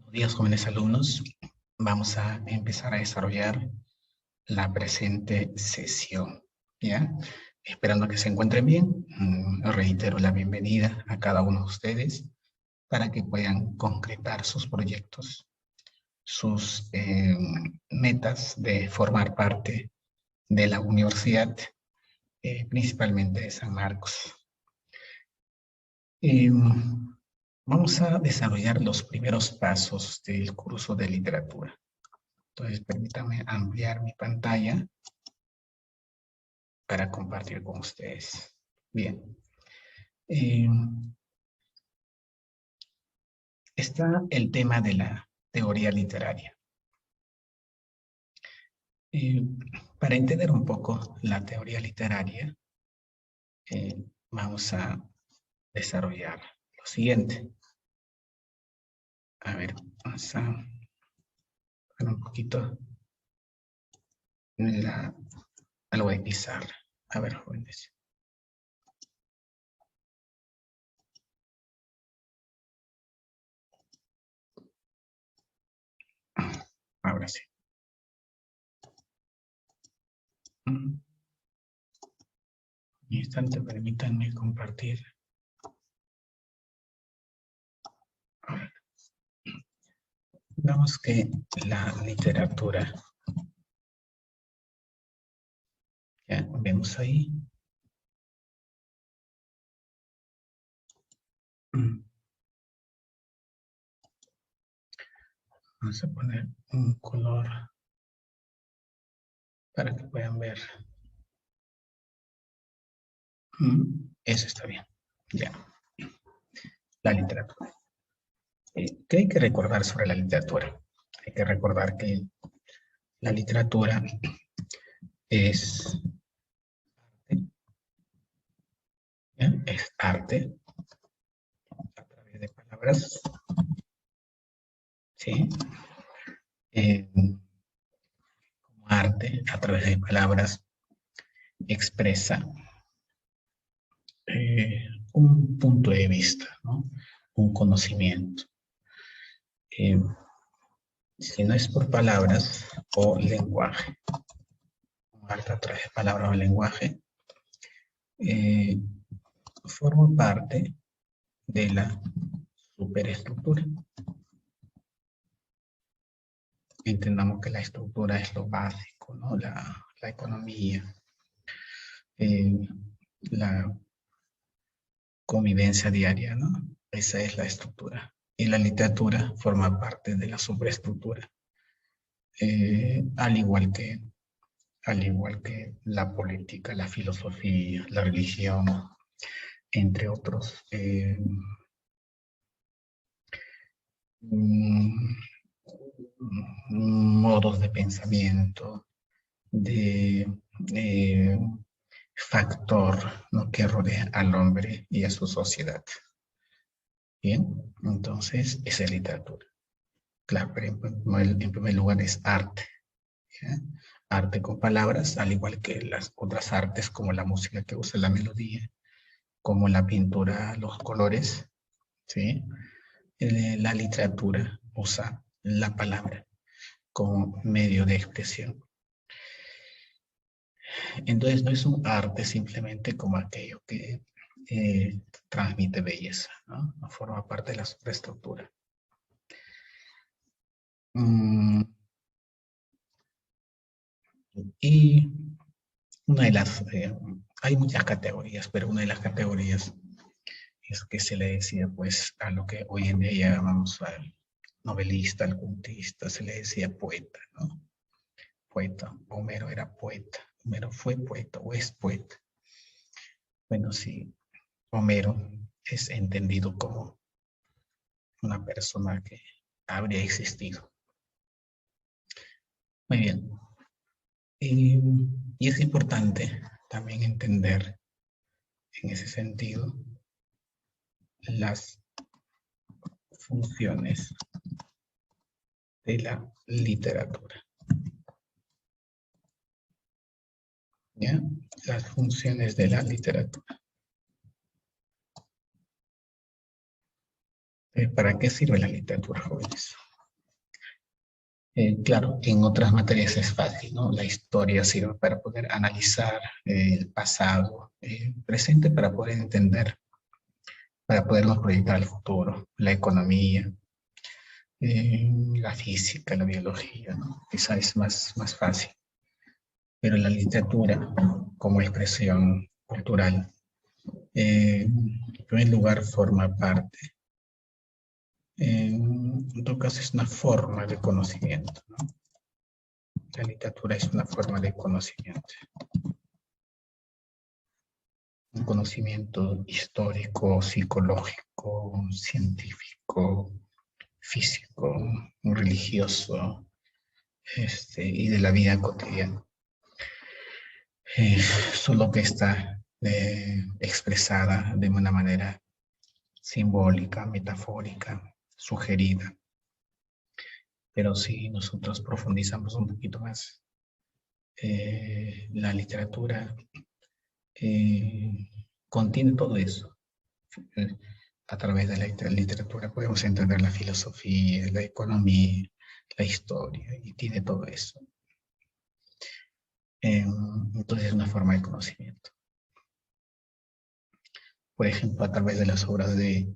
Buenos días, jóvenes alumnos. Vamos a empezar a desarrollar la presente sesión, ¿ya? Esperando que se encuentren bien, reitero la bienvenida a cada uno de ustedes para que puedan concretar sus proyectos, sus metas de formar parte de la universidad, principalmente de San Marcos. Vamos a desarrollar los primeros pasos del curso de literatura. Entonces, permítanme ampliar mi pantalla para compartir con ustedes. Bien. Está el tema de la teoría literaria. Para entender un poco la teoría literaria, vamos a desarrollar lo siguiente. A ver, vamos a ver un poquito algo de pizarra. A ver, jóvenes. Ahora sí. Un instante, permítanme compartir. Digamos que la literatura, ya vemos ahí. Vamos a poner un color para que puedan ver. Eso está bien. Ya. La literatura. ¿Qué hay que recordar sobre la literatura? Hay que recordar que la literatura es arte a través de palabras, ¿sí? Como arte a través de palabras expresa un punto de vista, ¿no? Un conocimiento. Si no es por palabras o lenguaje, arte a través de palabras o lenguaje, forma parte de la superestructura. Entendamos que la estructura es lo básico, ¿no? La economía, la convivencia diaria, ¿no? Esa es la estructura. Y la literatura forma parte de la superestructura. Al igual que la política, la filosofía, la religión, entre otros modos de pensamiento, de factor, ¿no?, que rodea al hombre y a su sociedad. Bien, entonces esa es literatura. Claro, pero en primer lugar es arte. ¿Ya? Arte con palabras, al igual que las otras artes como la música que usa la melodía, como la pintura, los colores, ¿sí? La literatura usa la palabra como medio de expresión. Entonces no es un arte simplemente como aquello que transmite belleza, ¿no? No forma parte de la superestructura. Y una de las, hay muchas categorías, pero una de las categorías es que se le decía pues a lo que hoy en día llamamos al novelista, al cuentista, se le decía poeta, ¿no? Poeta. Homero era poeta. Homero fue poeta o es poeta. Bueno, sí, Homero es entendido como una persona que habría existido. Muy bien. Y es importante también entender en ese sentido las funciones de la literatura. ¿Ya? Las funciones de la literatura. ¿Para qué sirve la literatura, jóvenes? Claro, en otras materias es fácil, ¿no? La historia sirve para poder analizar el pasado, presente para poder entender, para podernos proyectar al futuro, la economía, la física, la biología, ¿no? Esa es más fácil. Pero la literatura, como expresión cultural, en primer lugar forma parte. En todo caso es una forma de conocimiento, ¿no? La literatura es una forma de conocimiento. Un conocimiento histórico, psicológico, científico, físico, religioso, y de la vida cotidiana. Solo que está expresada de una manera simbólica, metafórica, sugerida. Pero si nosotros profundizamos un poquito más, la literatura contiene todo eso. A través de la literatura podemos entender la filosofía, la economía, la historia, y tiene todo eso. Entonces es una forma de conocimiento. Por ejemplo, a través de las obras de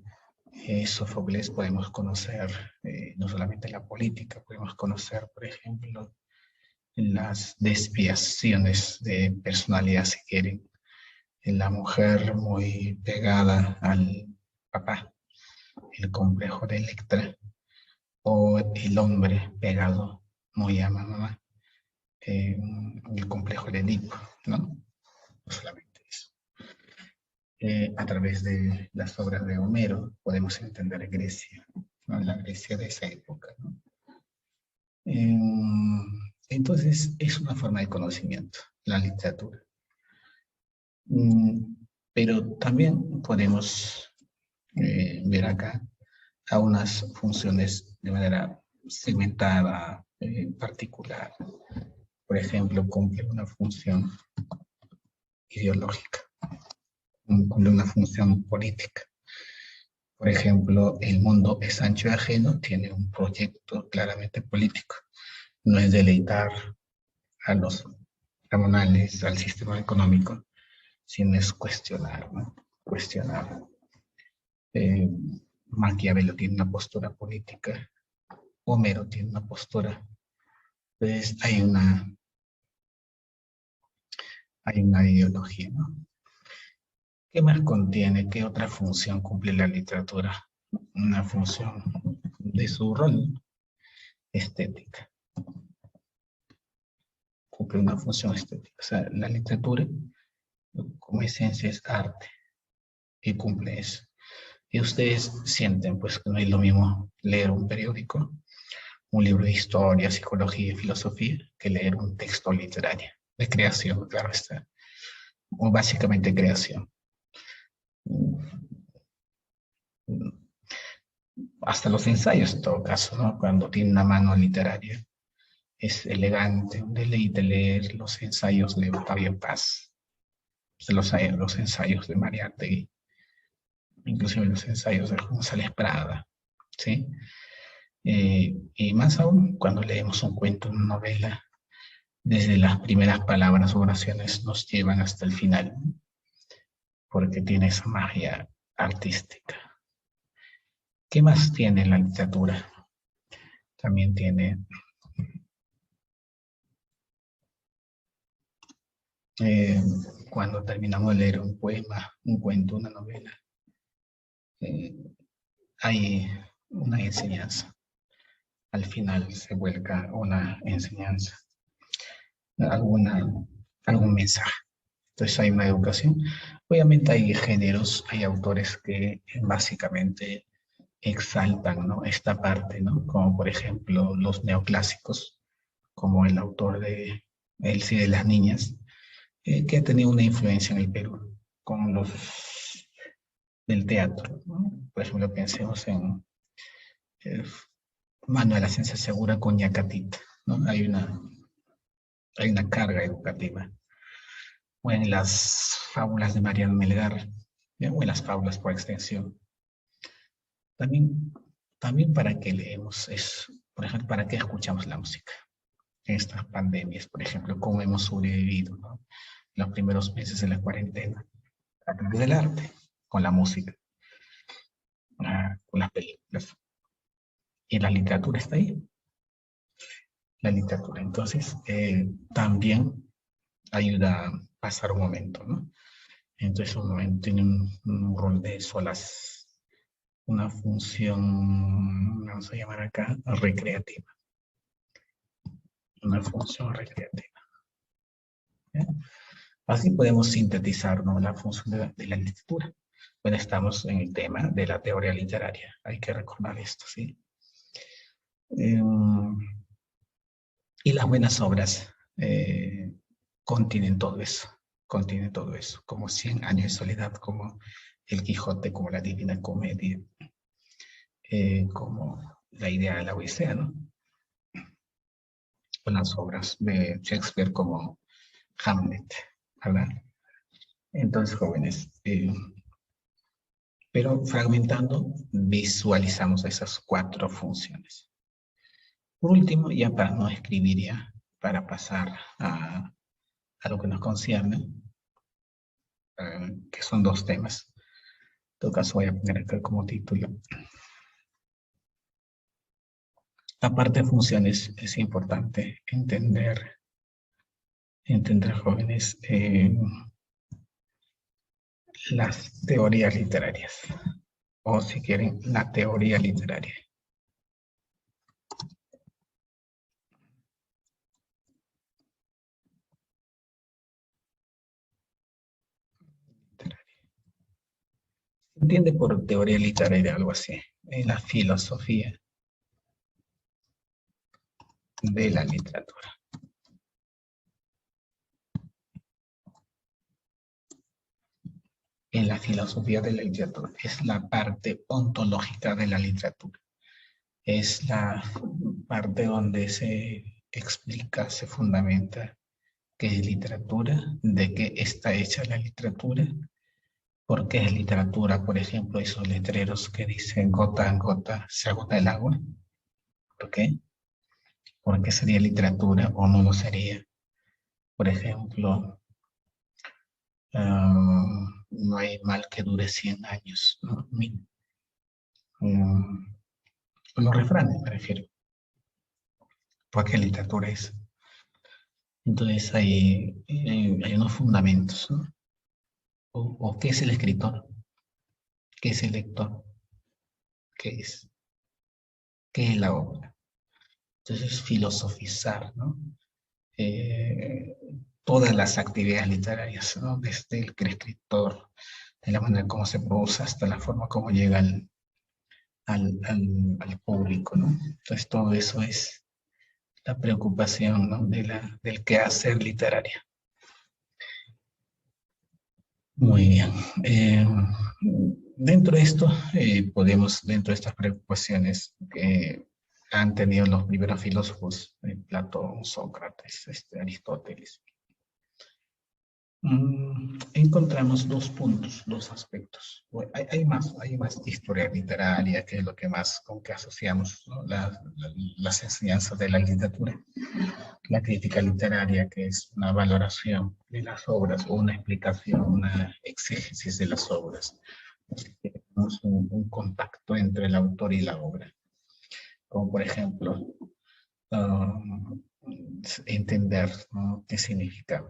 Sófocles podemos conocer no solamente la política, podemos conocer, por ejemplo, las desviaciones de personalidad, si quieren. La mujer muy pegada al papá, el complejo de Electra, o el hombre pegado muy a mamá, el complejo de Edipo, ¿no? No solamente eso. A través de las obras de Homero podemos entender Grecia, ¿no? La Grecia de esa época, ¿no? Entonces es una forma de conocimiento, la literatura. Pero también podemos ver acá a unas funciones de manera segmentada, particular. Por ejemplo, cumple una función ideológica, cumple una función política. Por ejemplo, El mundo es ancho y ajeno tiene un proyecto claramente político. No es deleitar a los tribunales, al sistema económico, sino es cuestionar, ¿no? Cuestionar. Eh, Maquiavelo tiene una postura política, Homero tiene una postura. Entonces hay una ideología, ¿no? ¿Qué más contiene? ¿Qué otra función cumple la literatura? Una función de su rol estética. Cumple una función estética. O sea, la literatura como esencia es arte y cumple eso. Y ustedes sienten pues que no es lo mismo leer un periódico, un libro de historia, psicología y filosofía, que leer un texto literario, de creación, claro está, o básicamente creación. Hasta los ensayos en todo caso, ¿no? Cuando tiene una mano literaria, es elegante, un deleite leer los ensayos de Octavio Paz, los ensayos de Mariátegui, inclusive los ensayos de González Prada, ¿sí? Y más aún cuando leemos un cuento, una novela, desde las primeras palabras o oraciones nos llevan hasta el final, porque tiene esa magia artística. ¿Qué más tiene la literatura? También tiene eh, cuando terminamos de leer un poema, un cuento, una novela, eh, hay una enseñanza. Al final se vuelca una enseñanza, alguna, algún mensaje. Entonces hay una educación. Obviamente hay géneros, hay autores que básicamente exaltan, ¿no? Esta parte, ¿no? Como por ejemplo los neoclásicos, como el autor de El sí de las niñas, que ha tenido una influencia en el Perú, con los del teatro, ¿no? Por ejemplo, pensemos en eh, Manuel Ascensia Segura con Yacatita, ¿no? Hay una carga educativa. O en las fábulas de Mariano Melgar, ¿ya? O en las fábulas por extensión. También, también para qué leemos es Por ejemplo, ¿para qué escuchamos la música? En estas pandemias, por ejemplo, cómo hemos sobrevivido, ¿no? Los primeros meses de la cuarentena, a través del arte, con la música, con las películas. Y la literatura está ahí, la literatura. Entonces, también ayuda a pasar un momento, ¿no? Entonces, un momento tiene un rol de solas, una función, vamos a llamar acá, recreativa. Una función recreativa. ¿Ya? Así podemos sintetizar, ¿no?, la función de la literatura. Bueno, estamos en el tema de la teoría literaria. Hay que recordar esto, ¿sí? Y las buenas obras contienen todo eso. Contienen todo eso. Como 100 años de soledad, como El Quijote, como la Divina Comedia, como la idea de la Odisea, ¿no? O las obras de Shakespeare como Hamlet, ¿verdad? Entonces, jóvenes, pero fragmentando, visualizamos esas 4 funciones. Por último, ya para no escribir ya, para pasar a lo que nos concierne, que son 2 temas. En todo caso, voy a poner acá como título. Aparte de funciones, es importante entender jóvenes, las teorías literarias, o si quieren, la teoría literaria. Se entiende por teoría literaria algo así, la filosofía de la literatura. En la filosofía de la literatura es la parte ontológica de la literatura. Es la parte donde se explica, se fundamenta qué es literatura, de qué está hecha la literatura, por qué es literatura. Por ejemplo, esos letreros que dicen gota en gota se agota el agua. ¿Por qué? ¿Por qué sería literatura o no lo sería? Por ejemplo, no hay mal que dure 100 años, ¿no? Los refranes, me refiero. ¿Por qué literatura es? Entonces hay unos fundamentos, ¿no? O qué es el escritor, qué es el lector, qué es, qué es la obra. Entonces, filosofizar, ¿no? Eh, Todas las actividades literarias, ¿no? Desde el escritor, de la manera como se produce hasta la forma como llega al público, ¿no? Entonces, todo eso es la preocupación, ¿no?, del quehacer literario. Muy bien. Dentro de esto, dentro de estas preocupaciones que han tenido los primeros filósofos, Platón, Sócrates, Aristóteles, encontramos 2 puntos, 2 aspectos. Hay más historia literaria, que es lo que más con que asociamos, ¿no?, las enseñanzas de la literatura. La crítica literaria, que es una valoración de las obras o una explicación, una exégesis de las obras. Tenemos un contacto entre el autor y la obra. Como por ejemplo, entender, ¿no?, qué significa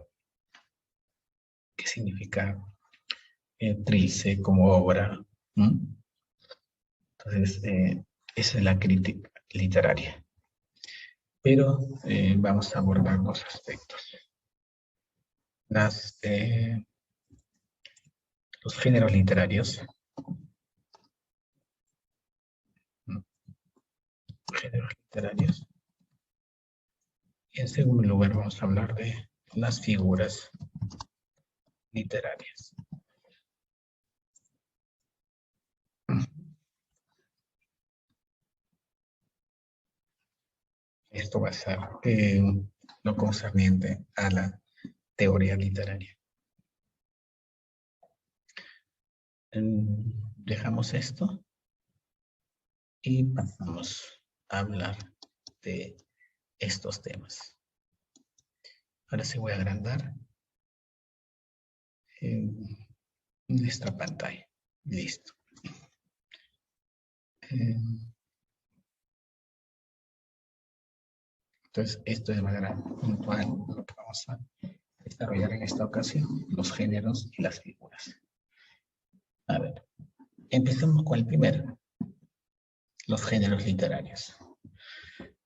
Trilce como obra. Entonces, esa es la crítica literaria. Pero vamos a abordar 2 aspectos. Los géneros literarios. Géneros literarios. Y en segundo lugar vamos a hablar de las figuras literarias. Esto va a ser lo concerniente a la teoría literaria. Dejamos esto y pasamos a hablar estos temas. Ahora sí voy a agrandar nuestra pantalla. Listo. Entonces, esto es de manera puntual lo que vamos a desarrollar en esta ocasión, los géneros y las figuras. A ver, empecemos con el primero, los géneros literarios.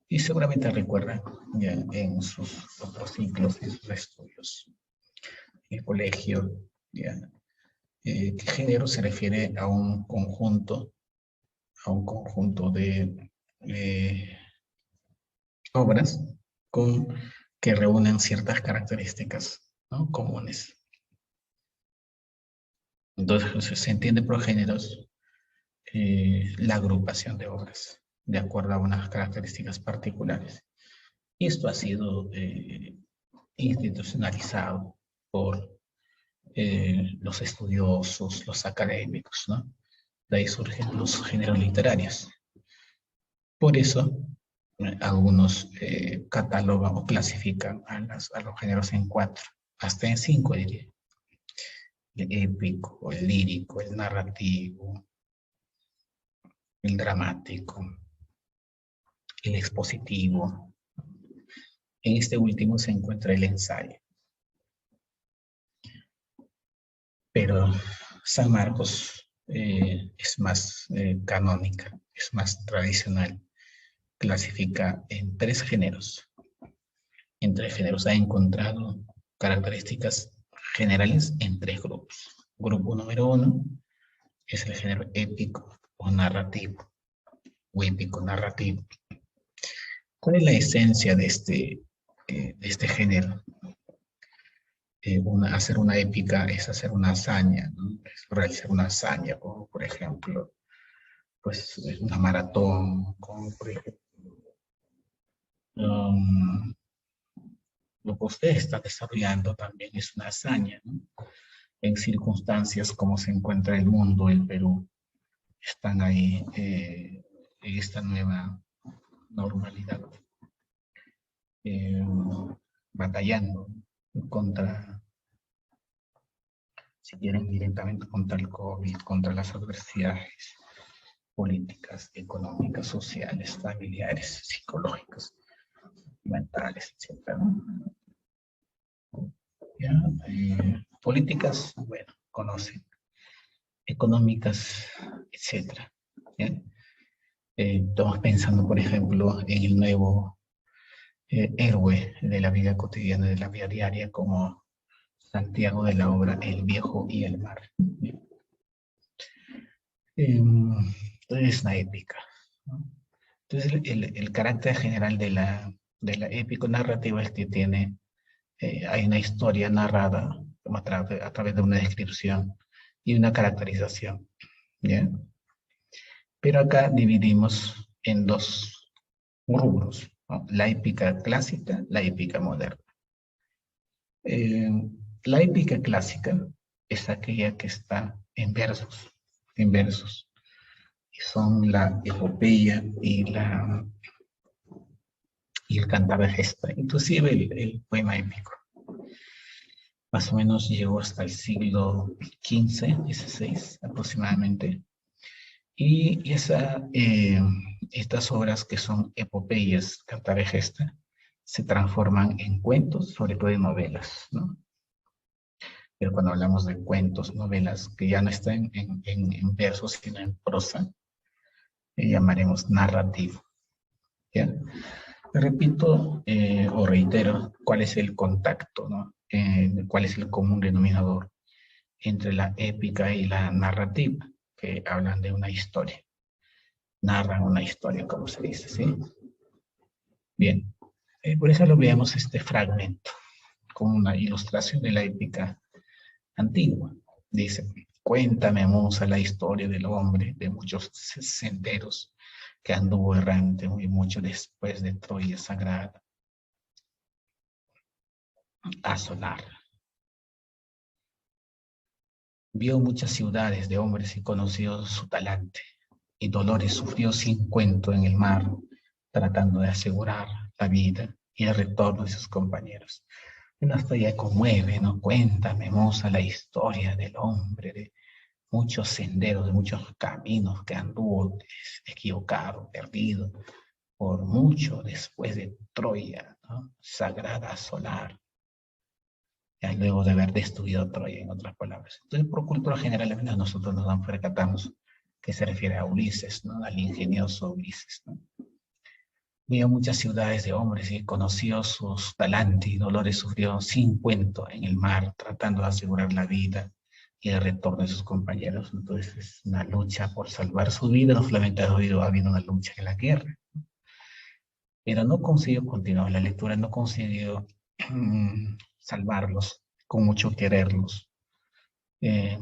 Y seguramente recuerdan ya en sus otros ciclos, en sus estudios, en el colegio, ya, que género se refiere a un conjunto de obras que reúnen ciertas características, ¿no?, comunes. Entonces se entiende por géneros la agrupación de obras de acuerdo a unas características particulares. Y esto ha sido institucionalizado por los estudiosos, los académicos, ¿no? De ahí surgen los géneros literarios. Por eso, algunos catalogan o clasifican a los géneros en 4, hasta en 5 diría. El épico, el lírico, el narrativo, el dramático, el expositivo. En este último se encuentra el ensayo. Pero San Marcos es más canónica, es más tradicional. Clasifica en 3 géneros. En 3 géneros ha encontrado características generales en 3 grupos. Grupo número 1 es el género épico o narrativo, o épico narrativo. ¿Cuál es la esencia de este género? Hacer una épica es hacer una hazaña, ¿no? Es realizar una hazaña, como por ejemplo, pues una maratón, como por ejemplo, lo que usted está desarrollando también es una hazaña, ¿no? En circunstancias como se encuentra el mundo, el Perú, están ahí en esta nueva normalidad, batallando contra, si quieren, directamente contra el COVID, contra las adversidades políticas, económicas, sociales, familiares, psicológicas, mentales, etc. ¿Ya? Políticas, bueno, conocen, económicas, etc. Estamos pensando, por ejemplo, en el nuevo héroe de la vida cotidiana, de la vida diaria, como Santiago de la obra El Viejo y el Mar. Es una épica, ¿no? Entonces, el carácter general de la épico narrativa es que hay una historia narrada a través de una descripción y una caracterización, ¿ya? Pero acá dividimos en 2 rubros, ¿no? La épica clásica, la épica moderna. La épica clásica es aquella que está en versos, y son la epopeya y el cantar de gesta, inclusive el poema épico. Más o menos llegó hasta el siglo XV, XVI aproximadamente. Y estas obras que son epopeyas, cantar de gesta, se transforman en cuentos, sobre todo en novelas, ¿no? Pero cuando hablamos de cuentos, novelas, que ya no están en versos, sino en prosa, llamaremos narrativo, ¿ya? Repito o reitero cuál es el contacto, ¿no? Cuál es el común denominador entre la épica y la narrativa, que hablan de una historia, narran una historia, como se dice, ¿sí? Bien, por eso lo veamos este fragmento, como una ilustración de la épica antigua. Dice: cuéntame, musa, la historia del hombre de muchos senderos que anduvo errante muy mucho después de Troya sagrada. A sonar. Vio muchas ciudades de hombres y conoció su talante, y dolores sufrió sin cuento en el mar, tratando de asegurar la vida y el retorno de sus compañeros. Bueno, hasta ya conmueve, ¿no? Cuéntame, moza, la historia del hombre, de muchos senderos, de muchos caminos que anduvo equivocado, perdido, por mucho después de Troya, ¿no? Sagrada solar, ya luego de haber destruido Troya, en otras palabras. Entonces, por cultura general, al menos nosotros nos percatamos que se refiere a Ulises, ¿no? Al ingenioso Ulises, ¿no? Vio muchas ciudades de hombres y conoció sus talantes y dolores, sufrió sin cuento en el mar, tratando de asegurar la vida y el retorno de sus compañeros. Entonces es una lucha por salvar su vida, no solamente ha habido una lucha en la guerra, pero no consiguió continuar la lectura, no consiguió salvarlos, con mucho quererlos. Eh,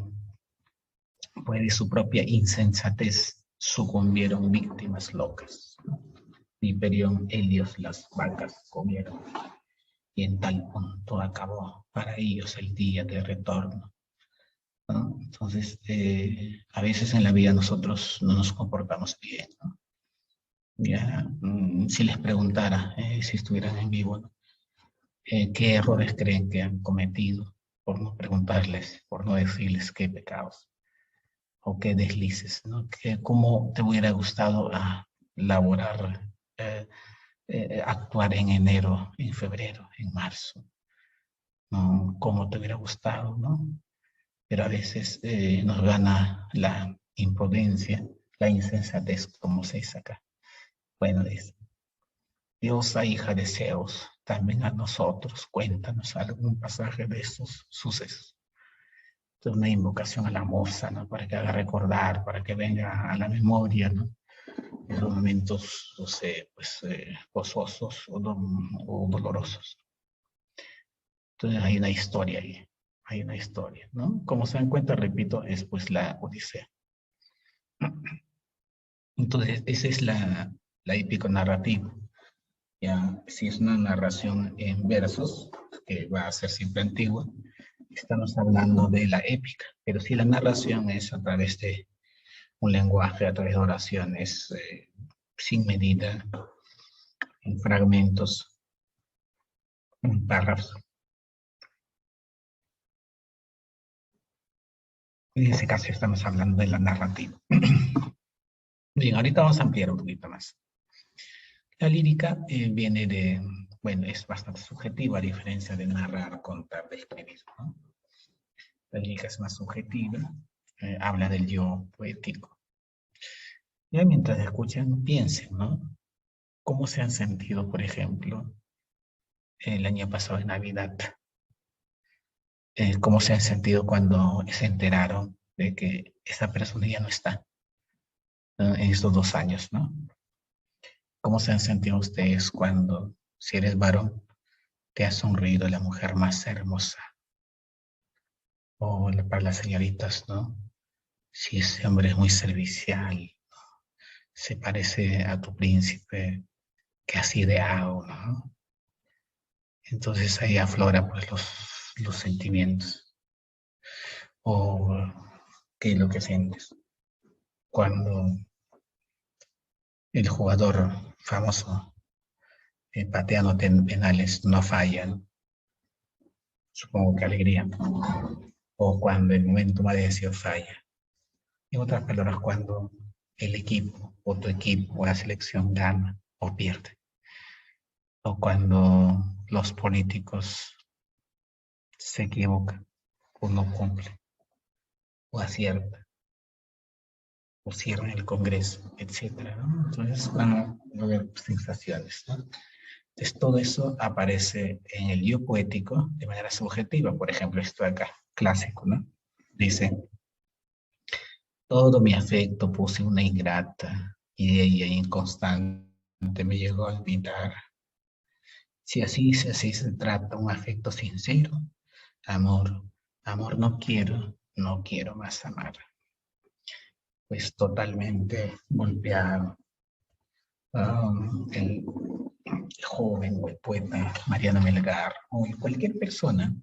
pues de su propia insensatez sucumbieron víctimas locas. Hiperión, Helios, las vacas comieron, y en tal punto acabó para ellos el día de retorno, ¿no? Entonces, a veces en la vida nosotros no nos comportamos bien, ¿no? Ya, si les preguntara, si estuvieran en vivo, ¿no? ¿Qué errores creen que han cometido por no preguntarles, por no decirles qué pecados o qué deslices, ¿no? ¿Cómo te hubiera gustado laborar, actuar en enero, en febrero, en marzo? ¿No? ¿Cómo te hubiera gustado, no? Pero a veces nos gana la imprudencia, la insensatez, como se dice acá. Bueno, dice, Diosa hija de Zeus, también a nosotros, cuéntanos algún pasaje de estos sucesos. Es una invocación a la moza, ¿no? Para que haga recordar, para que venga a la memoria, ¿no? Esos momentos, no sé, pues, gozosos o dolorosos. Entonces hay una historia ahí, hay una historia, ¿no? Como se dan cuenta, repito, es pues la Odisea. Entonces, esa es la épico narrativa. Ya, si es una narración en versos, que va a ser siempre antigua, estamos hablando de la épica. Pero si la narración es a través de un lenguaje, a través de oraciones, sin medida, en fragmentos, en párrafos. En ese caso estamos hablando de la narrativa. Bien, ahorita vamos a ampliar un poquito más. La lírica viene de, bueno, es bastante subjetiva a diferencia de narrar, contar, describir, ¿no? La lírica es más subjetiva, habla del yo poético. Ya mientras escuchan, piensen, ¿no? ¿Cómo se han sentido, por ejemplo, el año pasado en Navidad? ¿Cómo se han sentido cuando se enteraron de que esa persona ya no está, ¿no? En estos 2 años, ¿no? ¿Cómo se han sentido ustedes cuando, si eres varón, te ha sonreído la mujer más hermosa? O para las señoritas, ¿no? Si ese hombre es muy servicial, se parece a tu príncipe que has ideado, ¿no? Entonces ahí aflora pues los sentimientos. O qué es lo que sientes cuando el jugador famoso pateando penales no falla, ¿no? Supongo que alegría. O cuando el momento más decisivo falla. En otras palabras, cuando el equipo o tu equipo o la selección gana o pierde. O cuando los políticos se equivocan o no cumplen o aciertan o cierran el Congreso, etcétera, ¿no? Entonces van a haber sensaciones, ¿no? Entonces todo eso aparece en el yo poético de manera subjetiva. Por ejemplo, esto de acá, clásico, ¿no? Dice, todo mi afecto puse una ingrata y ella inconstante me llegó a olvidar. Si así se trata un afecto sincero, amor, amor no quiero más amar. Pues totalmente golpeado. El joven o el poeta Mariano Melgar, o cualquier persona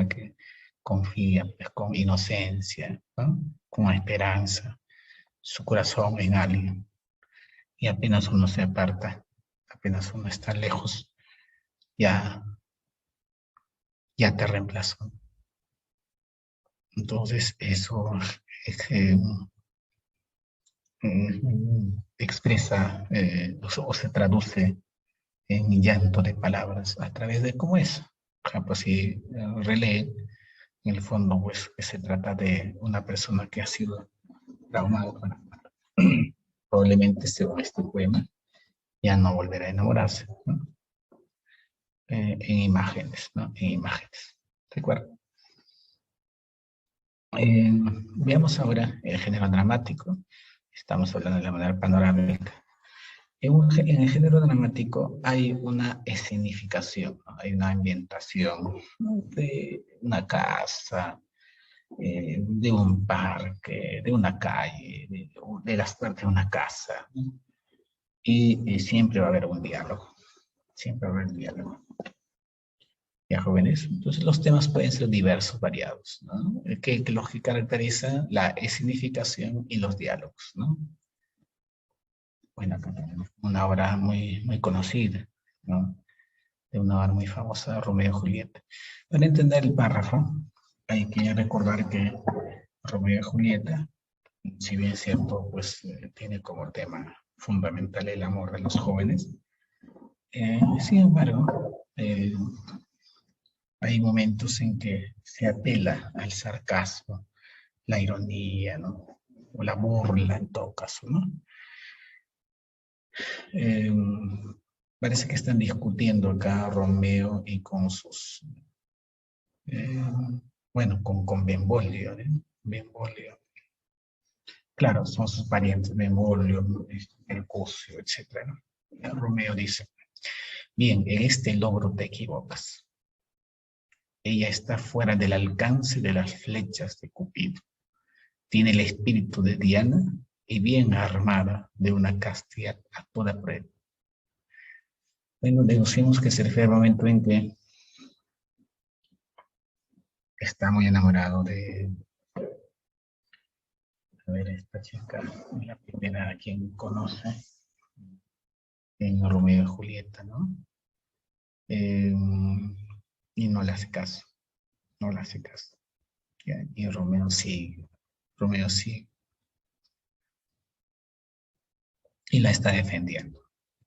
que confía pues, con inocencia, ¿no? Con esperanza, su corazón en alguien. y apenas uno se aparta, apenas uno está lejos, ya, ya te reemplazó. Entonces eso expresa o se traduce en llanto de palabras a través de cómo es. Por ejemplo, si relee, en el fondo, pues que se trata de una persona que ha sido traumada. Bueno, probablemente según este poema ya no volverá a enamorarse, ¿no? En imágenes, ¿no? En imágenes. ¿De acuerdo? Veamos ahora el género dramático. Estamos hablando de la manera panorámica. En el género dramático hay una escenificación, ¿no? Hay una ambientación, ¿no? De una casa, de un parque, de una calle, de las partes de una casa, ¿no? Y siempre va a haber un diálogo, siempre va a haber un diálogo. Ya jóvenes, entonces los temas pueden ser diversos, variados, ¿no? Que los que caracteriza la escenificación y los diálogos, ¿no? Bueno, acá tenemos una obra muy, muy conocida, ¿no? De una obra muy famosa, Romeo y Julieta. Para entender el párrafo, hay que recordar que Romeo y Julieta, si bien es cierto, pues tiene como tema fundamental el amor de los jóvenes, sin embargo, hay momentos en que se apela al sarcasmo, la ironía, ¿no? O la burla en todo caso, ¿no? Eh, Parece que están discutiendo acá Romeo y con sus, eh, bueno, con Benvolio, ¿eh? Benvolio. Claro, son sus parientes, Benvolio, Mercucio, etc., ¿no? Romeo dice, bien, en este logro te equivocas. Ella está fuera del alcance de las flechas de Cupido. Tiene el espíritu de Diana y bien armada de una castidad a toda prueba. Bueno, deducimos que se refiere al momento en que está muy enamorado de, a ver, esta chica, la primera a quien conoce en Romeo y Julieta, ¿no? Eh, y no le hace caso, no le hace caso. ¿Ya? Y Romeo sigue, y la está defendiendo,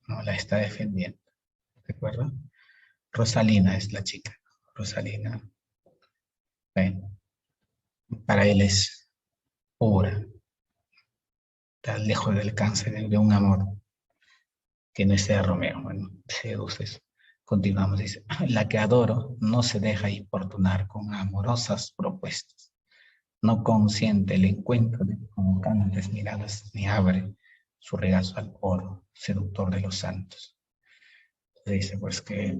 ¿no? La está defendiendo, ¿de acuerdo? Rosalina es la chica, Rosalina, bueno, para él es pura, está lejos del alcance de un amor que no sea Romeo. Bueno, seduces. Continuamos, dice, la que adoro no se deja importunar con amorosas propuestas, no consiente el encuentro de convocantes miradas, ni abre su regazo al oro, seductor de los santos. Dice, pues que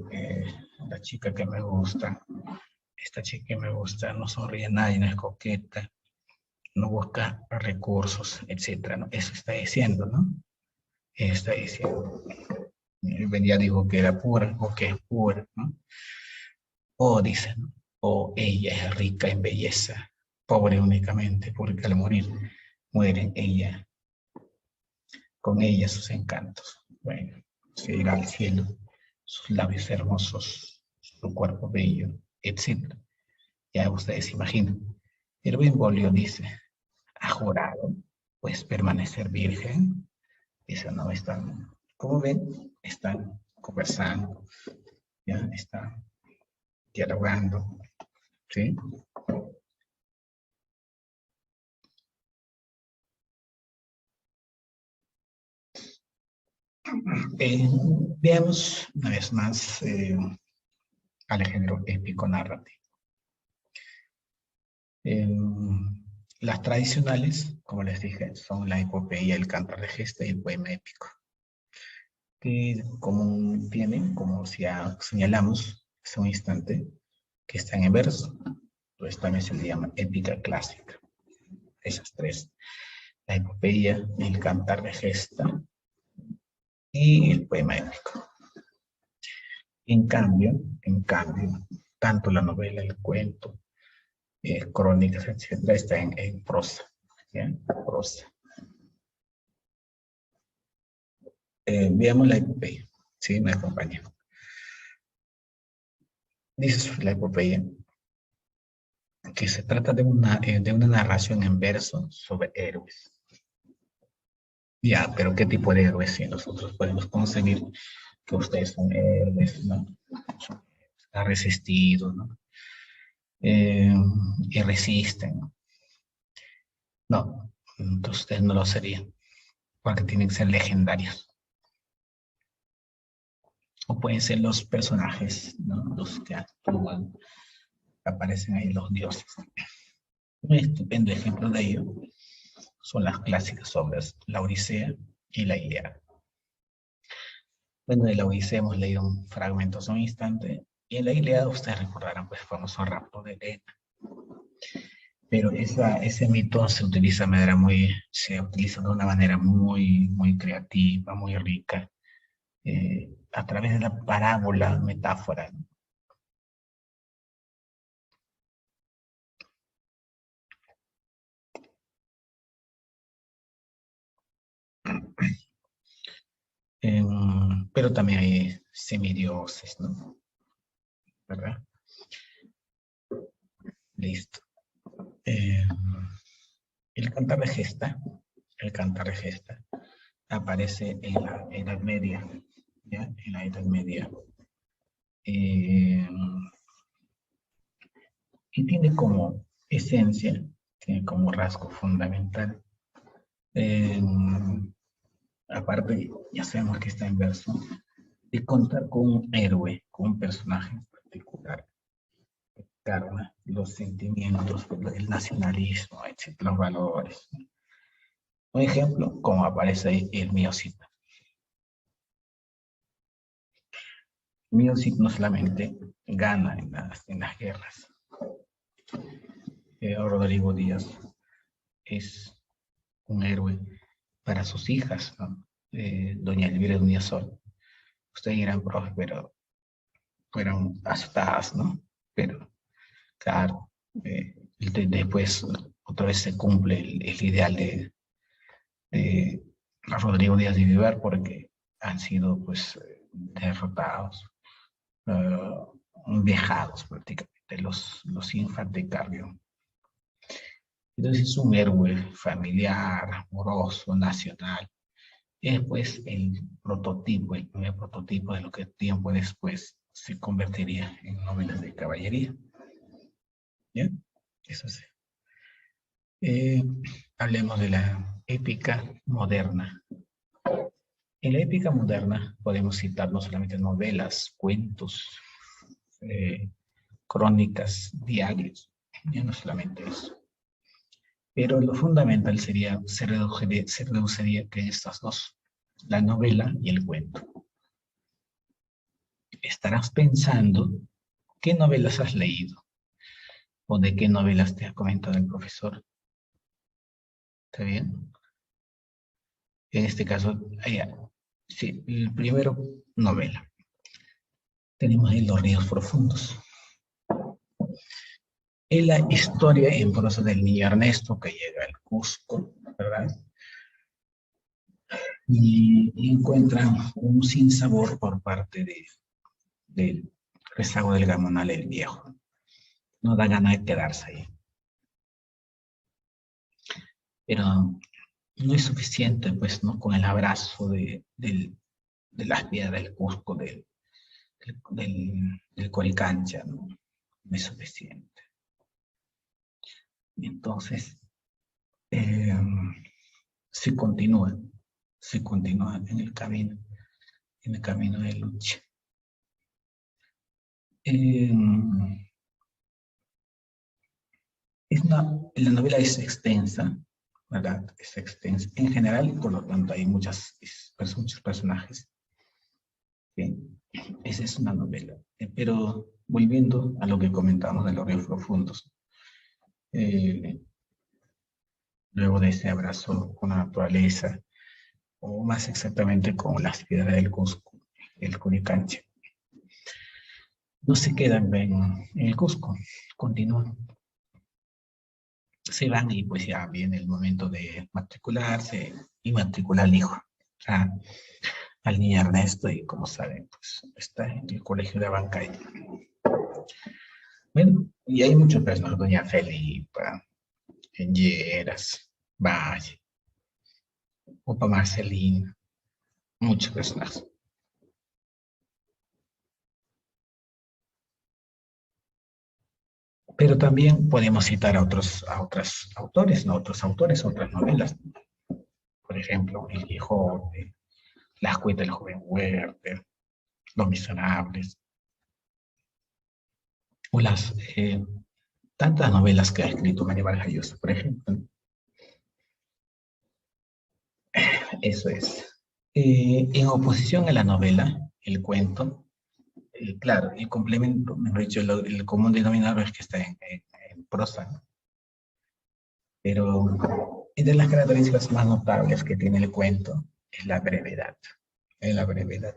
la chica que me gusta, esta chica que me gusta, no sonríe a nadie, no es coqueta, no busca recursos, etcétera, ¿no? Eso está diciendo, ¿no? Está diciendo. Ya digo que era pura o que es pura, ¿no? O dicen, ¿no? O ella es rica en belleza, pobre únicamente, porque al morir muere ella, con ella sus encantos. Bueno, se irá al cielo, sus labios hermosos, su cuerpo bello, etc. Ya ustedes imaginan. El Benvolio dice, ¿ha jurado pues permanecer virgen? Dice, no, están, como ven, están conversando, ya están dialogando, ¿sí? Eh, Veamos una vez más al género épico narrativo. Eh, las tradicionales, como les dije, son la epopeya, el canto de gesta y el poema épico, que como tienen, como ya señalamos hace un instante, que están en verso, pues también se le llama épica clásica. Esas tres, la epopeya, el cantar de gesta y el poema épico. En cambio, tanto la novela, el cuento, crónicas, etcétera, está en prosa, ¿ya? Prosa. veamos la epopeya. ¿Sí? Me acompaña. Dice la epopeya que se trata de una narración en verso sobre héroes. Ya, pero ¿qué tipo de héroes? Si nosotros podemos concebir que ustedes son héroes, ¿no? Han resistido, ¿no? Y resisten, ¿no? No, entonces ustedes no lo serían, porque tienen que ser legendarios. O pueden ser los personajes, ¿no? Los que actúan, aparecen ahí los dioses. Un estupendo ejemplo de ello son las clásicas obras La Odisea y la Ilíada. Bueno, de la Odisea hemos leído un fragmento hace un instante, y en la Ilíada ustedes recordarán pues el famoso rapto de Helena. Pero ese mito se utiliza de una manera muy creativa, muy rica, a través de la parábola, metáfora, ¿no? Pero también hay semidioses, ¿no? ¿Verdad? Listo. Eh, el cantar de gesta, el cantar de gesta, aparece en la Edad Media, ¿ya? En la Edad Media. Eh, y tiene como esencia, tiene como rasgo fundamental. Eh, aparte, ya sabemos que está en verso, de contar con un héroe, con un personaje en particular, carga los sentimientos, el nacionalismo, etcétera, los valores. Un ejemplo, como aparece ahí el Miocid. Miocid no solamente gana en las guerras. Rodrigo Díaz es un héroe para sus hijas, ¿no? Doña Elvira Núñez Sol. Ustedes dirán, profe, pero fueron asustadas, ¿no? Pero, claro, después otra vez se cumple el ideal de Rodrigo Díaz de Vivar porque han sido, pues, derrotados, vejados prácticamente, los infantes de Carrión. Entonces es un héroe familiar, amoroso, nacional. Es pues el prototipo, el primer prototipo de lo que tiempo después se convertiría en novelas de caballería. ¿Ya? Eso sí. Eh, hablemos de la épica moderna. En la épica moderna podemos citar no solamente novelas, cuentos, eh, crónicas, diarios, ya no solamente eso. Pero lo fundamental se reduciría que estas dos, la novela y el cuento. Estarás pensando, ¿qué novelas has leído? ¿O de qué novelas te ha comentado el profesor? ¿Está bien? En este caso, sí, el primero, novela. Tenemos ahí Los ríos profundos. Es la historia en prosa del niño Ernesto que llega al Cusco, ¿verdad? Y encuentra un sinsabor por parte del rezago del Gamonal el Viejo. No da ganas de quedarse ahí. Pero no es suficiente, pues, ¿no? Con el abrazo de las piedras del Cusco, del Coricancha, ¿no? No es suficiente. Entonces, eh, se continúa, en el camino de lucha. Eh, la novela es extensa, ¿verdad? Es extensa en general y por lo tanto hay muchos personajes. ¿Sí? Esa es una novela. Pero volviendo a lo que comentamos de los ríos profundos, eh, luego de ese abrazo con la naturaleza, o más exactamente con las piedras del Cusco, el Coricancha, no se quedan en el Cusco, continúan. Se van y pues ya viene el momento de matricularse y matricular al hijo. al niño Ernesto y como saben, pues está en el colegio de Abancay. Bueno, y hay muchos personajes, doña Felipa, Lleras, Valle, Opa Marcelina, muchos personajes. Pero también podemos citar a otros autores, ¿no? Otros autores, otras novelas. Por ejemplo, El Quijote, Las cuentas del joven Werther, Los Miserables, o las tantas novelas que ha escrito María Vargas Llosa, por ejemplo. Eso es. En oposición a la novela, el cuento, claro, el complemento, mejor dicho, el común denominador es que está en prosa, ¿no? Pero entre las características más notables que tiene el cuento es la brevedad. Es la brevedad.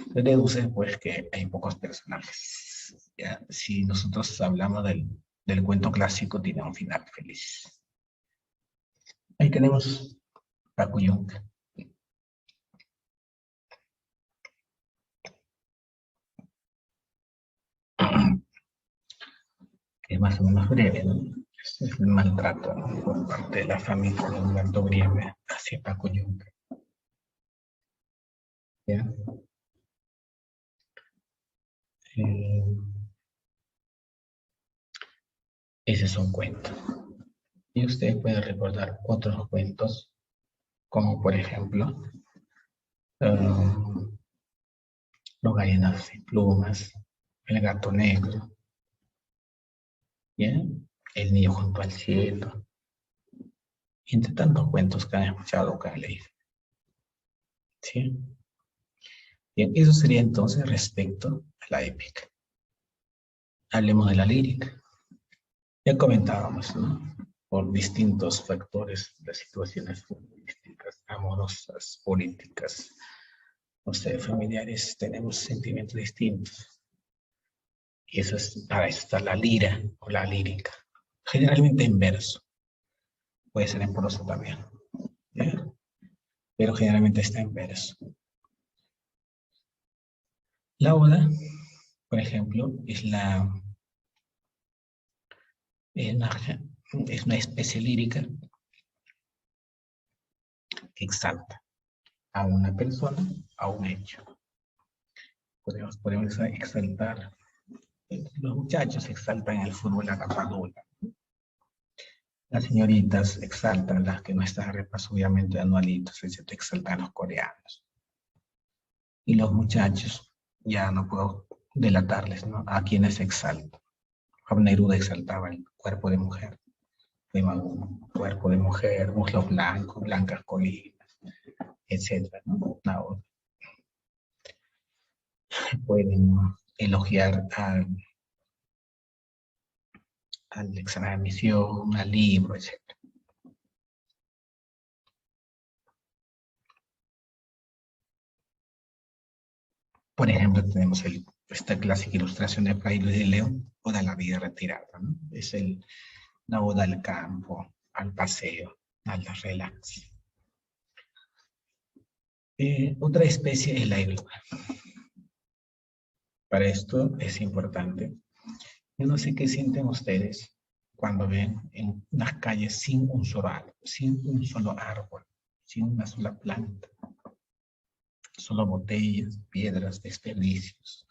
Deduce, pues, que hay pocos personajes. ¿Ya? Si nosotros hablamos del cuento clásico, tiene un final feliz. Ahí tenemos Paco Yunque. Que es más o menos breve, ¿no? Es el maltrato, ¿no? Por parte de la familia de Humberto Grieve hacia Paco Yunque. ¿Ya? Eh, ese es un cuento. Y usted puede recordar otros cuentos, como por ejemplo, um, Los gallinas y plumas, El gato negro, ¿ya? El niño junto al cielo, y entre tantos cuentos que han escuchado o que han leído. ¿Sí? Bien, eso sería entonces respecto a la épica. Hablemos de la lírica. Ya comentábamos, ¿no? Por distintos factores, las situaciones distintas, amorosas, políticas, no sé, familiares, tenemos sentimientos distintos. Y eso es, para eso está la lira o la lírica. Generalmente en verso, puede ser en prosa también, ¿ya? Pero generalmente está en verso. La oda, por ejemplo, es una, es una especie lírica que exalta a una persona, a un hecho. Podemos exaltar, los muchachos exaltan el fútbol a la padula. Las señoritas exaltan, las que no están repas, obviamente anualitos, excepto exaltan los coreanos. Y los muchachos, ya no puedo delatarles, ¿no? A quienes exaltan. Juan Neruda exaltaba el cuerpo de mujer. Un cuerpo de mujer, muslos blancos, blancas colinas, etc. ¿no? No, pueden elogiar al examen de admisión, al libro, etc. Por ejemplo, tenemos esta clásica ilustración de Fray Luis de León, Oda a la vida retirada, ¿no? Es la oda al campo, al paseo, al relax. Otra especie es la eruga. Para esto es importante. Yo no sé qué sienten ustedes cuando ven en las calles sin un solo árbol, sin una sola planta, solo botellas, piedras, desperdicios,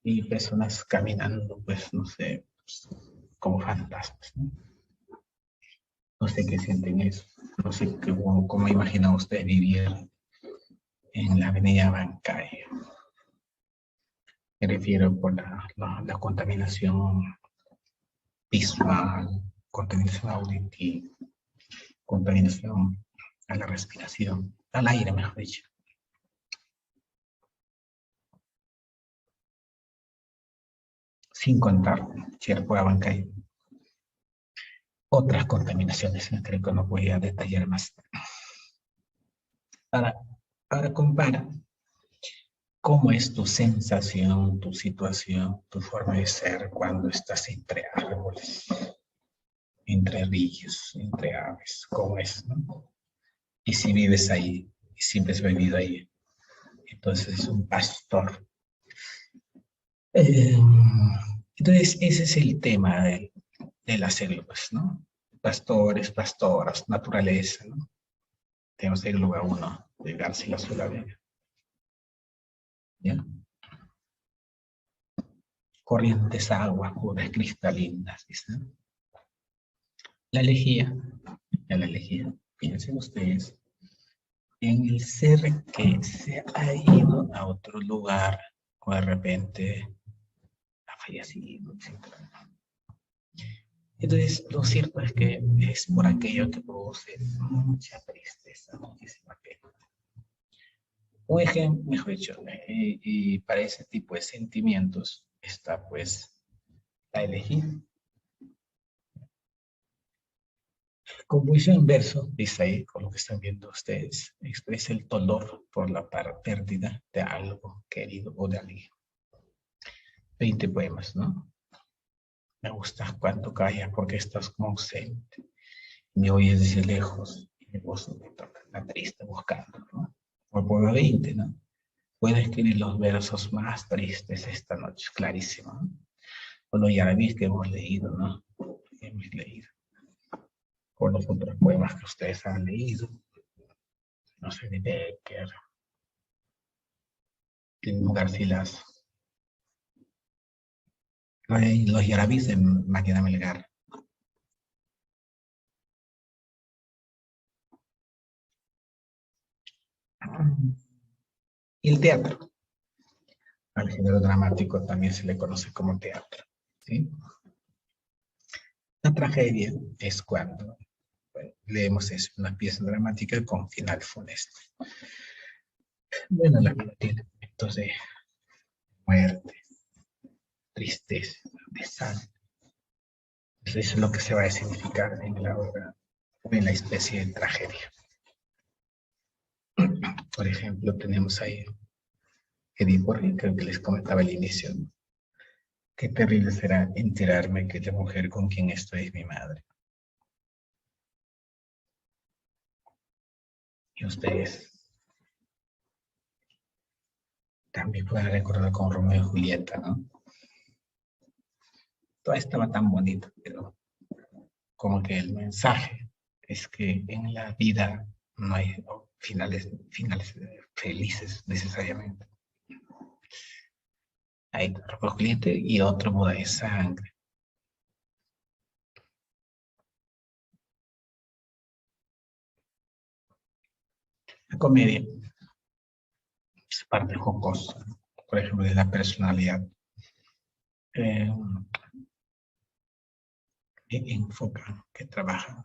y personas caminando, pues, no sé, pues, como fantasmas, ¿no? No sé qué sienten eso. No sé cómo imagina usted vivir en la avenida Bancay. Me refiero por la contaminación visual, contaminación auditiva, contaminación a la respiración, al aire, mejor dicho. Sin contar Chirpo Bancay. Otras contaminaciones, creo que no voy a detallar más. Ahora, ahora compara cómo es tu sensación, tu situación, tu forma de ser cuando estás entre árboles, entre ríos, entre aves, cómo es, ¿no? Y si vives ahí, y siempre has vivido ahí. Entonces es un pastor. Eh, entonces ese es el tema de las células, ¿no? Pastores, pastoras, naturaleza, ¿no? Tenemos el lugar 1 de Garcilaso de la Vega. ¿Ya? Corrientes aguas puras cristalinas, ¿sí? La lejía, ya la lejía. Piensen ustedes en el ser que se ha ido a otro lugar o de repente ha fallecido, etc. Entonces, lo cierto es que es por aquello que produce mucha tristeza, muchísima pena. Un ejemplo, mejor dicho, y para ese tipo de sentimientos está pues la elegida. Composición en verso, dice ahí, con lo que están viendo ustedes, expresa el dolor por la pérdida de algo querido o de alguien. 20 poemas, ¿no? Me gusta cuando callas porque estás como ausente. Me oyes desde lejos y mi voz me toca la triste buscando, ¿no? O por 20, ¿no? Puedo escribir los versos más tristes esta noche, clarísimo, ¿no? O los yarabís que hemos leído, ¿no? Que hemos leído. O los otros poemas que ustedes han leído. No sé, de Becker, de Garcilaso. Los yarabís de Máquina Melgar. Y el teatro. Al género dramático también se le conoce como teatro, ¿sí? La tragedia es cuando leemos eso, una pieza dramática con final funesto. Bueno, la vida tiene momentos de muerte, tristeza, de sangre. Eso es lo que se va a significar en la obra, en la especie de tragedia. Por ejemplo, tenemos ahí Edipo Rey, que les comentaba al inicio. Qué terrible será enterarme que la mujer con quien estoy es mi madre. Y ustedes también pueden recordar con Romeo y Julieta, ¿no? Todo estaba tan bonito, pero como que el mensaje es que en la vida no hay finales felices necesariamente. Hay Romeo y Julieta y otro boda de sangre. La comedia es parte jocosa, por ejemplo, de la personalidad. Eh, que enfocan, que trabajan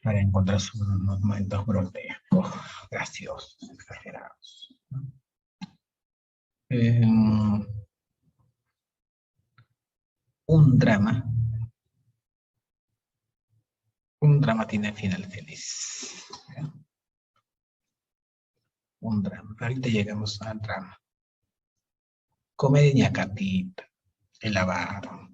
para encontrar sus momentos grotescos, graciosos, exagerados. Eh, un drama tiene final feliz. ¿Ya? Un drama. Ahorita llegamos al drama. Comedia ñacatita, el avaro.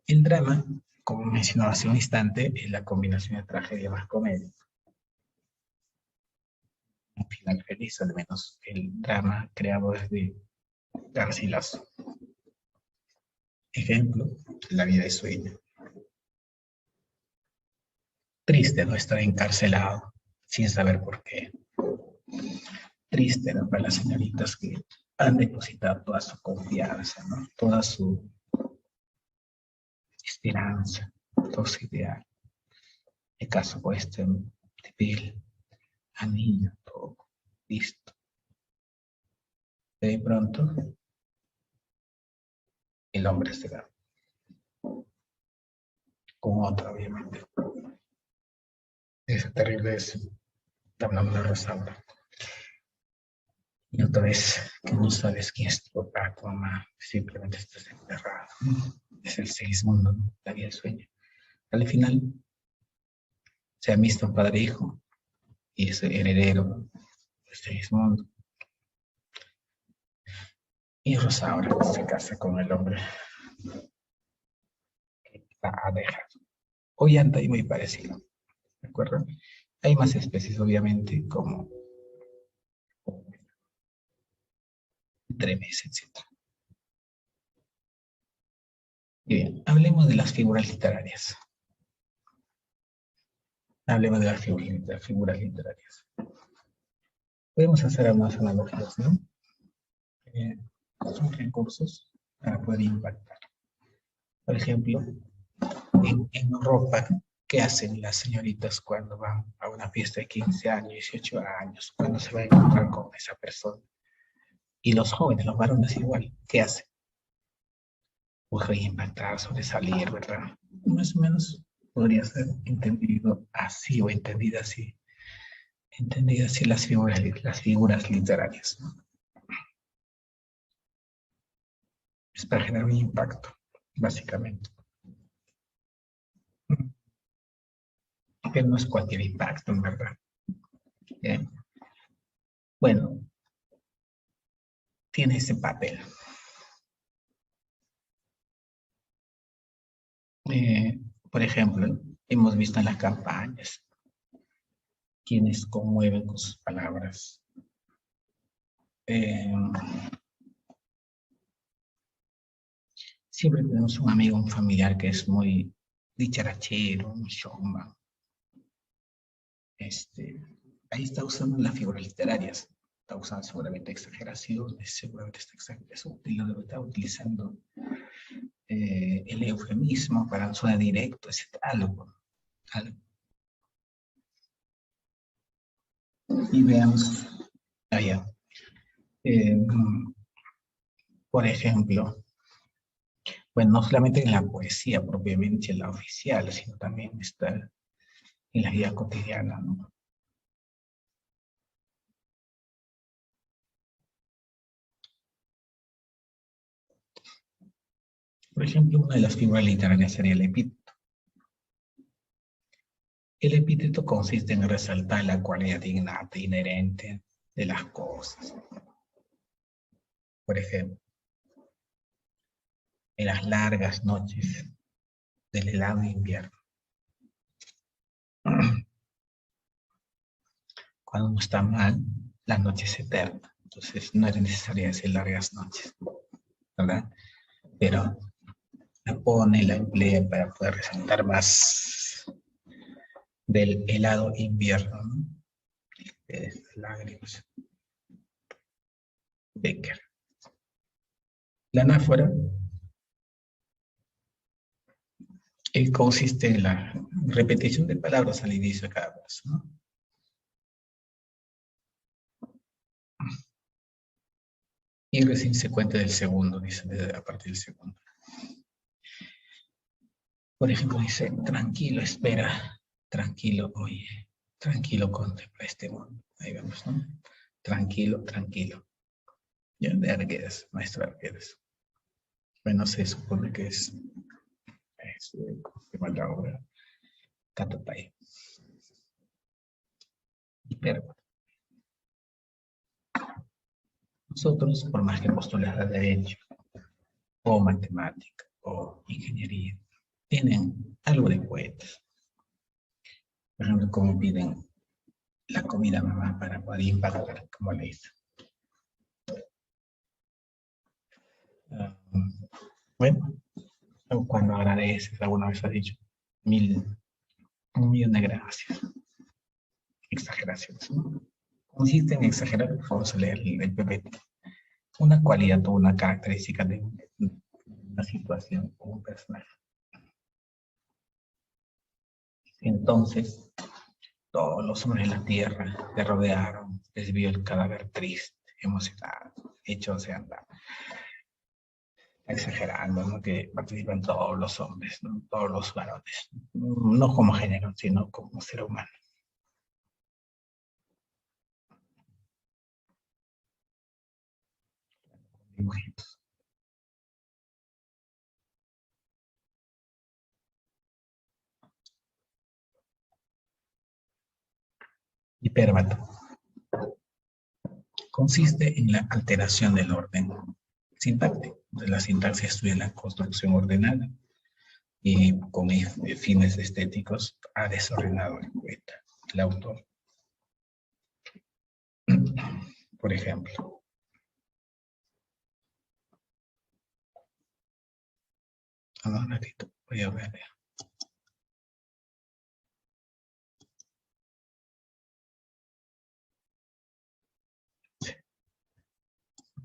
El drama, como mencionaba hace un instante, es la combinación de tragedia más comedia. Un final feliz, al menos el drama creado desde Garcilaso. Ejemplo, La vida es sueño. Triste no estar encarcelado sin saber por qué. Triste, ¿no? Para las señoritas que han depositado toda su confianza, ¿no? Toda su esperanza, todo su ideal. El caso este de piel, anillo, todo listo. De pronto, el hombre se va con otra, obviamente. Es terrible eso. Hablamos de Rosaura. Y otra vez que no sabes quién es tu papá, tu mamá, simplemente estás enterrado. Es el Segismundo, ¿no? La vida del sueño. Al final, se han visto padre e hijo y es heredero de Segismundo. Y Rosaura se casa con el hombre que la ha dejado. Hoy anda y muy parecido. acuerdo? Hay más especies, obviamente, como tremes, etc. Bien, hablemos de las figuras literarias. Hablemos de las figuras literarias. Podemos hacer algunas analogías, ¿no? Son recursos para poder impactar. Por ejemplo, en ropa, ¿qué hacen las señoritas cuando van a una fiesta de 15 años, 18 años, cuando se va a encontrar con esa persona? Y los jóvenes, los varones igual, ¿qué hacen? Buscan impactar, sobresalir, ¿verdad? Más o menos podría ser entendido así o entendida así. Entendidas así las figuras literarias, ¿no? Es para generar un impacto, básicamente. Pero no es cualquier impacto, en verdad. Bien. Bueno, tiene ese papel. Por ejemplo, hemos visto en las campañas quienes conmueven con sus palabras. Siempre tenemos un amigo, un familiar que es muy dicharachero, un showman. Ahí está usando las figuras literarias. Está usando seguramente exageraciones, seguramente está utilizando el eufemismo para suena directo, es algo. Y veamos allá. Por ejemplo, bueno, no solamente en la poesía propiamente, en la oficial, sino también está en la vida cotidiana, ¿no? Por ejemplo, una de las figuras literarias sería el epíteto. El epíteto consiste en resaltar la cualidad innata, inherente de las cosas. Por ejemplo, en las largas noches del helado invierno, cuando uno está mal, la noche es eterna. Entonces no era necesario decir largas noches, ¿verdad? Pero la pone, la emplea para poder resaltar más del helado invierno, ¿no? Lágrimas. Becker. La anáfora consiste en la repetición de palabras al inicio de cada verso, ¿no? Y recién se cuenta del segundo, dice, a partir del segundo. Por ejemplo, dice, tranquilo, espera, tranquilo, oye, tranquilo, contempla este mundo. Ahí vemos, ¿no? Tranquilo, tranquilo. Ya, de Arguedas, maestro Arguedas. Bueno, se supone que es ¿cómo se llama la obra? Catapay. Pero nosotros, por más que postulemos derecho, o matemática, o ingeniería, tienen algo de poetas. Por ejemplo, como piden la comida mamá para poder impactar, como le hizo. Bueno, cuando agradeces, alguna vez has dicho, un millón de gracias. Exageraciones, ¿no? Consiste en exagerar, vamos a leer el PPT. Una cualidad o una característica de una situación o un personaje. Entonces, todos los hombres de la tierra te rodearon, les vio el cadáver triste, emocionado, hecho de andar. Exagerando, ¿no? Que participan todos los hombres, ¿no? Todos los varones, no como género, sino como ser humano. Dibujitos. Hipérbato. Consiste en la alteración del orden sintáctico. De la sintaxis estudia la construcción ordenada y con fines estéticos ha desordenado el poeta, el autor. Por ejemplo, un ratito, voy a ver.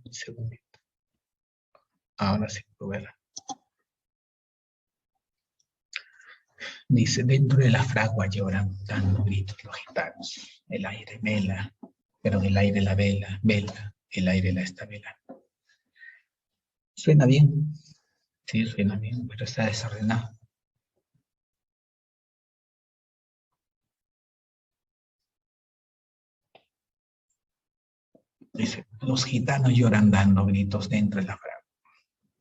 Un segundito. Ahora sí puedo ver. Dice, dentro de la fragua lloran dando gritos los gitanos. El aire vela, pero el aire la vela, vela, el aire la está velando. Suena bien, sí, suena bien, pero está desordenado. Dice, los gitanos lloran dando gritos dentro de la fragua.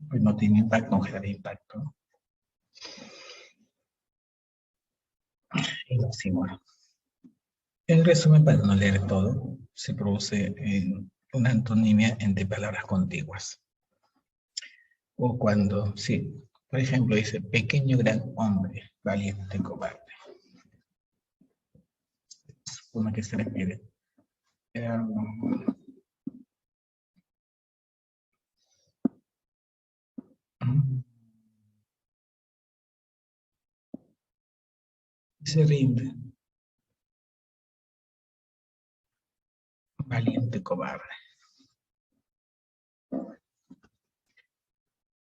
Pues no tiene impacto, no genera impacto, ¿no? El oxímoron. En resumen, para no leer todo, se produce una antonimia entre palabras contiguas. O cuando, sí, por ejemplo, dice pequeño gran hombre, valiente cobarde. Supone que se refiere. Se rinde. Valiente cobarde.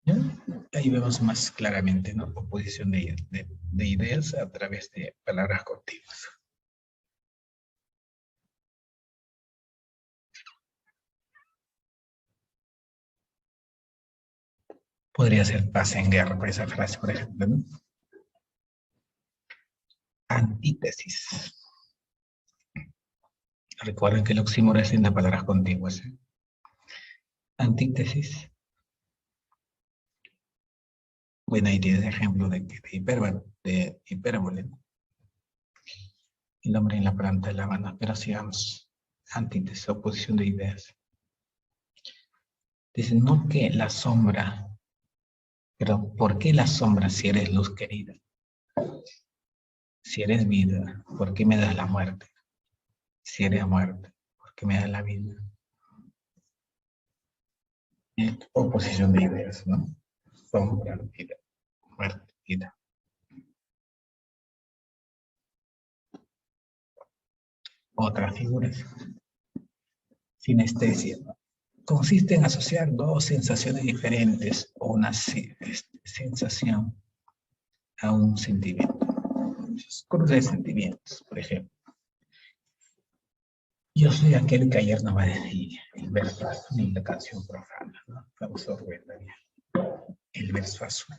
¿Ya? Ahí vemos más claramente, ¿no? Oposición de ideas a través de palabras contiguas. Podría ser paz en guerra por esa frase, por ejemplo, ¿no? Antítesis. Recuerden que el oxímoron es en las palabras contiguas. Antítesis. Bueno, ahí tienes ejemplo de hipérbole. El hombre en la planta de la mano, pero sigamos. Antítesis, oposición de ideas. Dicen, no que la sombra, pero ¿por qué la sombra si eres luz querida? Si eres vida, ¿por qué me das la muerte? Si eres muerte, ¿por qué me das la vida? Oposición de ideas, ¿no? Sombra, vida, muerte, vida. Otras figuras. Sinestesia. Consiste en asociar dos sensaciones diferentes o una sensación a un sentimiento. Cruce de sentimientos, por ejemplo. Yo soy aquel que ayer no me decía el verso azul en la canción profana, ¿no? Famoso Rubén Daniel. El verso azul.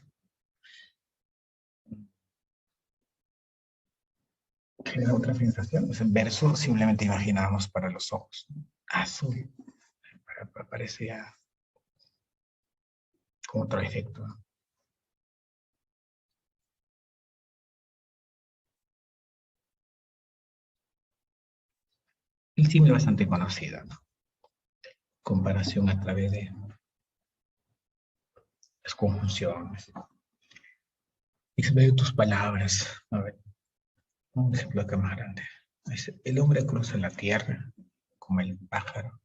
¿Qué otra sensación? Pues el verso simplemente imaginábamos para los ojos. Azul. Parecía como otro efecto, ¿no? El símil bastante conocido, ¿no? Comparación a través de las conjunciones. Explico tus palabras. A ver, un ejemplo acá más grande. El hombre cruza la tierra como el pájaro.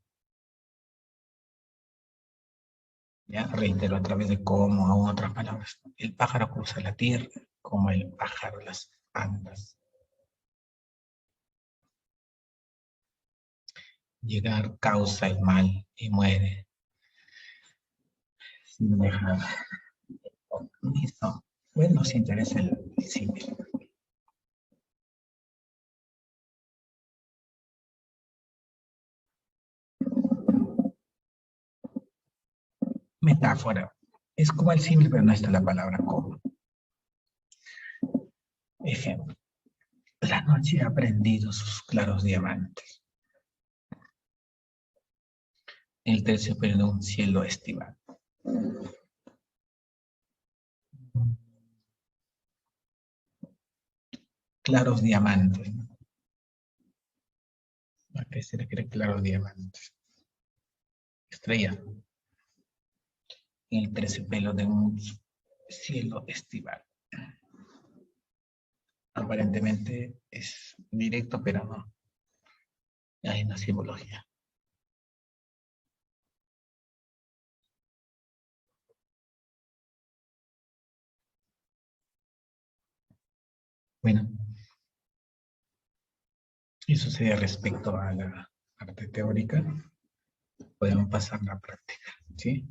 Ya reitero a través de cómo, aún otras palabras. El pájaro cruza la tierra como el pájaro las andas. Llegar causa el mal y muere sin dejar listo. Bueno, nos interesa el símil. Metáfora. Es como el símil, pero no está la palabra como. Ejemplo. La noche ha prendido sus claros diamantes. El terciopelo de un cielo estival. Claros diamantes, ¿no? ¿A qué se refiere claros diamantes? Estrella. El terciopelo de un cielo estival. Aparentemente es directo, pero no. Hay una simbología. Bueno, eso sería respecto a la parte teórica. Podemos pasar a la práctica, ¿sí?